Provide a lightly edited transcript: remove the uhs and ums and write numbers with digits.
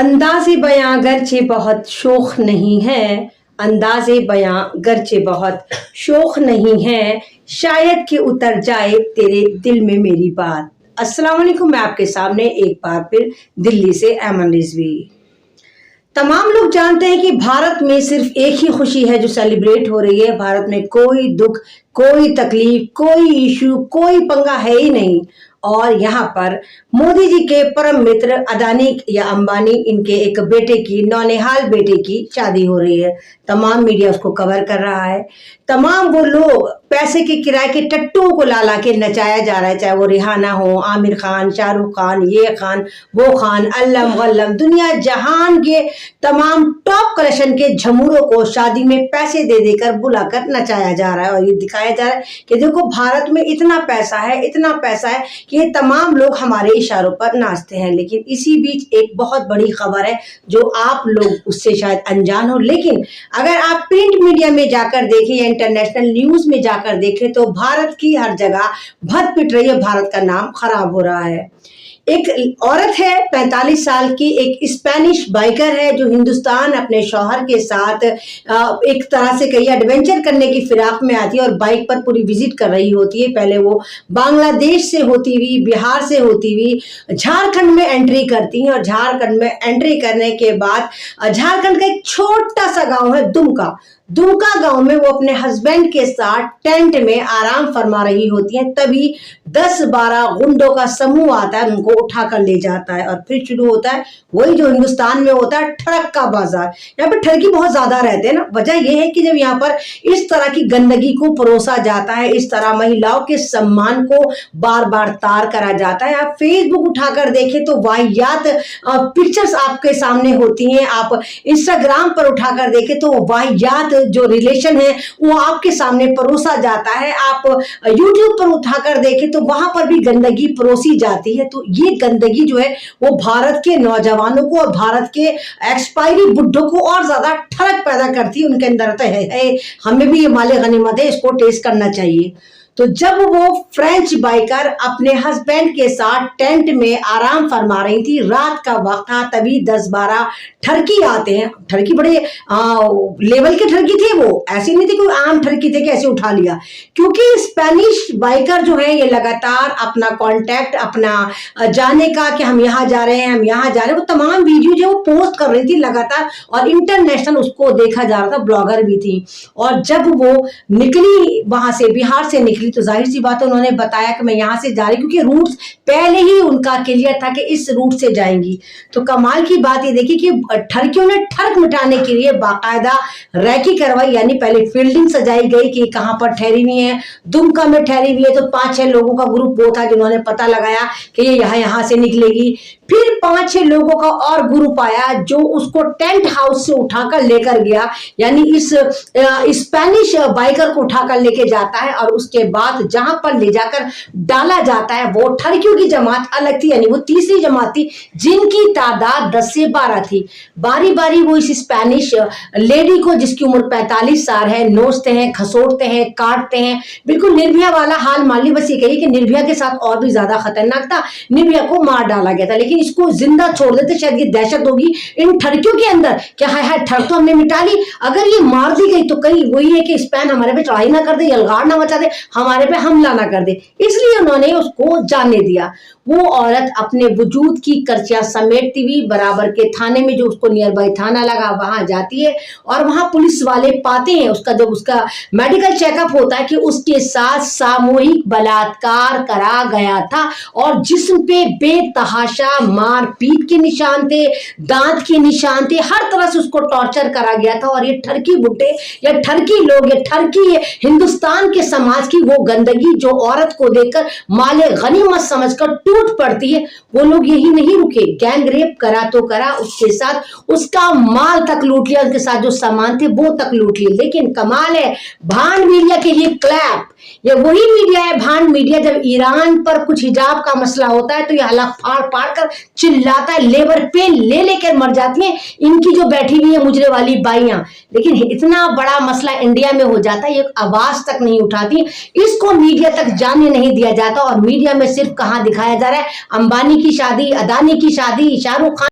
انداز بیاں گرچہ بہت شوخ نہیں ہے، انداز بیاں گرچہ بہت شوخ نہیں ہے، شاید کہ اتر جائے تیرے دل میں میری بات۔ السلام علیکم، میں آپ کے سامنے ایک بار پھر دلی سے ایمن رضوی۔ تمام لوگ جانتے ہیں کہ بھارت میں صرف ایک ہی خوشی ہے جو سیلیبریٹ ہو رہی ہے۔ بھارت میں کوئی دکھ، کوئی تکلیف، کوئی ایشو، کوئی پنگا ہے ہی نہیں، اور یہاں پر مودی جی کے پرم متر اڈانی یا امبانی، ان کے ایک بیٹے کی، نونہال بیٹے کی شادی ہو رہی ہے۔ تمام میڈیا اس کو کور کر رہا ہے۔ تمام وہ لوگ پیسے کے کرائے کے ٹٹو کو لا کے نچایا جا رہا ہے، چاہے وہ ریحانہ ہو، عامر خان، شاہ رخ خان، یہ خان، وہ خان، علم غلم، دنیا جہان کے تمام ٹاپ کلیکشن کے جھموروں کو شادی میں پیسے دے کر بلا کر نچایا جا رہا ہے، اور یہ دکھایا جا رہا ہے کہ دیکھو بھارت میں اتنا پیسہ ہے، اتنا پیسہ ہے کہ یہ تمام لوگ ہمارے اشاروں پر ناچتے ہیں۔ لیکن اسی بیچ ایک بہت بڑی خبر ہے جو آپ لوگ اس سے شاید انجان ہو، لیکن اگر آپ پرنٹ میڈیا میں جا کر دیکھیں یا انٹرنیشنل نیوز میں جا کر دیکھیں تو بھارت کی ہر جگہ بھت پٹ رہی ہے، بھارت کا نام خراب ہو رہا ہے۔ ایک عورت ہے 45 سال کی، ایک اسپینش بائیکر ہے جو ہندوستان اپنے شوہر کے ساتھ ایک طرح سے کہیں ایڈونچر کرنے کی فراق میں آتی ہے اور بائک پر پوری وزٹ کر رہی ہوتی ہے۔ پہلے وہ بنگلہ دیش سے ہوتی ہوئی، بہار سے ہوتی ہوئی جھارکھنڈ میں انٹری کرتی ہیں، اور جھارکھنڈ میں انٹری کرنے کے بعد جھارکھنڈ کا ایک چھوٹا سا گاؤں ہے دمکا گاؤں میں وہ اپنے ہسبینڈ کے ساتھ ٹینٹ میں آرام فرما رہی ہوتی ہیں، تبھی 10-12 غنڈوں کا سموہ آتا ہے، ان کو اٹھا کر لے جاتا ہے، اور پھر شروع ہوتا ہے وہی جو ہندوستان میں ہوتا ہے، ٹھڑک کا بازار۔ یہاں پر ٹھڑکی بہت زیادہ رہتے ہیں نا، وجہ یہ ہے کہ جب یہاں پر اس طرح کی گندگی کو پروسا جاتا ہے، اس طرح مہیلاؤں کے سمان کو بار بار تار کرا جاتا ہے۔ آپ فیس بک اٹھا کر دیکھیں تو واہیات پکچرز آپ کے سامنے ہوتی ہیں، آپ انسٹاگرام پر اٹھا کر دیکھیں تو واہیات جو ریلیشن ہے وہ آپ کے سامنے پروسا جاتا ہے، آپ یوٹیوب پر اٹھا کر دیکھیں تو وہاں پر بھی گندگی پروسی جاتی ہے۔ تو یہ گندگی جو ہے وہ بھارت کے نوجوانوں کو اور بھارت کے ایکسپائری بڈھوں کو اور زیادہ ٹھڑک پیدا کرتی ہے، ان کے اندر تو ہے ہمیں بھی یہ مال غنیمت ہے، اس کو ٹیسٹ کرنا چاہیے۔ تو جب وہ فرینچ بائیکر اپنے ہسبینڈ کے ساتھ ٹینٹ میں آرام فرما رہی تھی، رات کا وقت تھا، تبھی 10-12 ٹھرکی آتے ہیں۔ ٹھرکی بڑے لیول کے ٹھرکی تھے، وہ ایسی نہیں تھی کوئی عام ٹھرکی تھے کہ ایسے اٹھا لیا، کیونکہ اسپینش بائیکر جو ہیں یہ لگاتار اپنا کانٹیکٹ، اپنا جانے کا کہ ہم یہاں جا رہے ہیں، ہم یہاں جا رہے ہیں، وہ تمام ویڈیو جو وہ پوسٹ کر رہی تھی لگاتار، اور انٹرنیشنل اس کو دیکھا جا رہا تھا، بلاگر بھی تھی۔ اور جب وہ نکلی وہاں سے، بہار سے نکلی، تو ظاہر سی بات ہے انہوں نے بتایا کہ میں یہاں سے جا رہی، کیونکہ روٹ پہلے ہی ان کا کلیئر تھا کہ اس روٹ سے جائیں گی۔ تو کمال کی بات یہ دیکھی کہ ٹھرکیوں نے ٹھڑک مٹانے کے لیے باقاعدہ ریکی کروائی، یعنی پہلے فیلڈنگ سجائی گئی کہ کہاں پر ٹھہری ہوئی ہیں، دمکا میں ٹھہری ہوئی ہے، تو 5-6 لوگوں کا گروپ وہ تھا جنہوں نے پتہ لگایا کہ یہ یہاں سے نکلے گی۔ پھر 5-6 لوگوں کا اور گروپ آیا جو اس کو ٹینٹ ہاؤس سے اٹھا کر لے کر گیا، یعنی اس اسپینش بائیکر کو اٹھا کر لے کے جاتا ہے، اور اس کے بعد جہاں پر لے جا کر ڈالا جاتا ہے وہ ٹھڑکیوں کی جماعت الگ تھی، یعنی وہ تیسری جماعت تھی جن کی تعداد 10 سے 12 تھی۔ باری باری وہ اس اسپینش لیڈی کو، جس کی عمر 45 سال ہے، نوچتے ہیں، کھسوٹتے ہیں، کاٹتے ہیں، بالکل نربھیا والا حال مان لی۔ بس یہ کہیے کہ نربھیا کے ساتھ اور بھی زیادہ خطرناک تھا، نربھیا کو مار ڈالا گیا تھا، لیکن اس کو زندہ چھوڑ دیتے، شاید یہ دہشت ہوگی ان ٹھڑکیوں کے اندر کہ ہائے ٹھڑک تو ہم نے مٹا لی، اگر یہ مار دی گئی تو کہیں وہی ہے کہ اسپین ہمارے پہ چڑھائی نہ کر دے، یلغار نہ مچا دے، ہمارے پہ حملہ نہ کر دے، اس لیے انہوں نے اس کو جانے دیا۔ وہ عورت اپنے وجود کی کرچیاں سمیٹتی ہوئی برابر کے تھانے میں، جو اس کو نیئر بائی تھانہ لگا، وہاں جاتی ہے، اور وہاں پولیس والے پاتے ہیں اس کا، جب اس کا میڈیکل چیک اپ ہوتا ہے کہ اس کے ساتھ ساموہک بلاತ್ಕಾರ کرا گیا تھا، اور جسم پہ بے تحاشا مار پیٹ کے نشان تھے، دانت کے نشان تھے، ہر طرح سے اس کو ٹارچر کرا گیا تھا۔ اور یہ ٹھرکی بڈھے یا ٹھرکی لوگ، یہ ٹھرکی ہندوستان کے سماج کی وہ گندگی جو عورت کو دیکھ کر مال غنیمت سمجھ کر ٹوٹ پڑتی ہے، وہ لوگ یہی نہیں رکے، گینگ ریپ کرا تو کرا، اس کے ساتھ اس کا مال تک لوٹ لیا، اس کے ساتھ جو سامان تھے وہ تک لوٹ لیے۔ لیکن کمال ہے بھانڈ میڈیا کے لیے کلیپ، یہ وہی میڈیا ہے بھانڈ میڈیا، جب ایران پر کچھ حجاب کا مسئلہ ہوتا ہے تو یہ حلق پھاڑ پھاڑ کر چلاتا ہے، لیبر پین لے کر مر جاتی ہیں ان کی جو بیٹھی ہوئی ہیں مجرے والی بائیاں، لیکن اتنا بڑا مسئلہ انڈیا میں ہو جاتا ہے، یہ آواز تک نہیں اٹھاتی، اس کو میڈیا تک جانے نہیں دیا جاتا، اور میڈیا میں صرف کہاں دکھایا جا رہا ہے امبانی کی شادی، اڈانی کی شادی، شاہ رخ خان